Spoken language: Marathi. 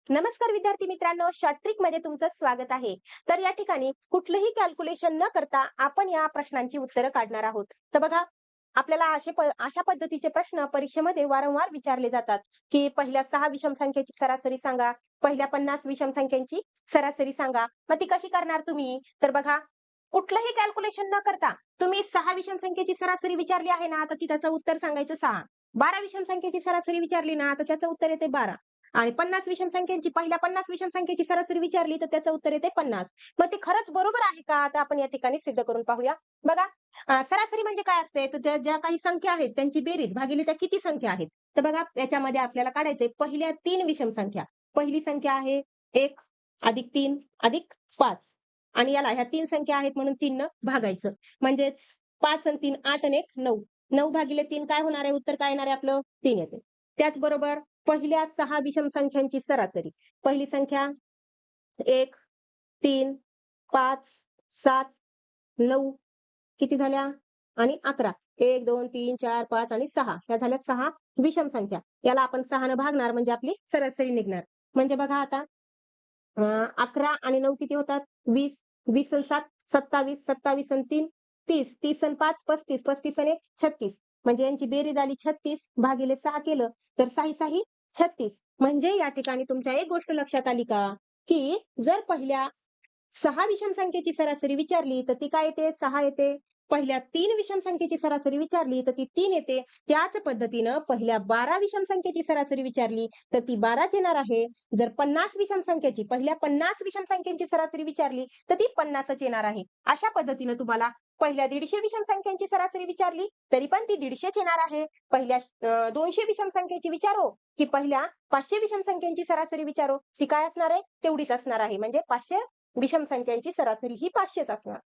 नमस्कार विद्यार्थी मित्रांनो, शॉर्ट ट्रिक मध्ये तुमचं स्वागत आहे. तर या ठिकाणी कुठलंही कॅल्क्युलेशन न करता आपण या प्रश्नांची उत्तरं काढणार आहोत. तर बघा, आपल्याला अशा पद्धतीचे प्रश्न परीक्षेमध्ये वारंवार विचारले जातात, की पहिल्या 6 विषम संख्येची सरासरी सांगा, पहिल्या 50 विषम संख्यांची सरासरी सांगा. मग ती कशी करणार तुम्ही? तर बघा, कुठलंही कॅल्क्युलेशन न करता तुम्ही 6 विषम संख्येची सरासरी विचारली आहे ना, तर ती त्याचं उत्तर सांगायचं 6. 12 विषम संख्येची सरासरी विचारली ना, तर त्याचं उत्तर येते 12. आणि 50 विषम संख्येची पहिल्या 50 विषम संख्येची सरासरी विचारली तर त्याचं उत्तर येते 50. मग ते खरंच बरोबर आहे का? आता आपण या ठिकाणी सिद्ध करून पाहूया. बघा, सरासरी म्हणजे काय असते? तर त्या ज्या काही संख्या आहेत त्यांची बेरीज भागिले त्या किती संख्या आहेत. तर बघा, याच्यामध्ये आपल्याला काढायचंय पहिल्या 3 विषम संख्या. पहिली संख्या आहे 1 अधिक 3 अधिक 5 आणि याला ह्या 3 संख्या आहेत म्हणून 3 न भागायचं. म्हणजेच 5 आणि 3 8 आणि 1 9. 9 भागिले 3 काय होणार आहे? उत्तर काय येणार आहे आपलं? 3 येते. त्याचबरोबर पहिल्या 6 विषम संख्यांची सरासरी. पहिली संख्या 1, 3, 5, 7, 9 किती झाल्या? आणि 11. 1, 2, 3, 4, 5 आणि 6. ह्या झाल्या 6 विषम संख्या. याला आपण 6 न भागणार म्हणजे आपली सरासरी निघणार. म्हणजे बघा आता 11 आणि 9 किती होतात? 20. 20 आणि 7 27. 27 आणि 3 30. 30 आणि 5 35. 35 आणि 1 36. म्हणजे यांची बेरीज आली 36 भागिले 6 केलं तर 6 6 36. म्हणजे या ठिकाणी तुमच्या एक गोष्ट लक्षात आली का? की जर पहिल्या 6 विषम संख्येची सरासरी विचारली तर ती काय येते? 6 येते. पहिल्या 3 विषम संख्येची सरासरी विचारली तर ती 3 येते. त्याच पद्धतीनं पहिल्या 12 विषम संख्येची सरासरी विचारली तर ती 12च येणार आहे. जर 50 विषम संख्येची पहिल्या 50 विषम संख्येची सरासरी विचारली तर ती 50च येणार आहे. अशा पद्धतीनं तुम्हाला पहिल्या 150 विषम संख्येची सरासरी विचारली तरी पण ती 150च येणार आहे. पहिल्या 200 विषम संख्येची विचारो की पहिल्या 500 विषम संख्येची सरासरी विचारो, ती काय असणार आहे? तेवढीच असणार आहे. म्हणजे 500 विषम संख्यांची सरासरी ही 500च असणार.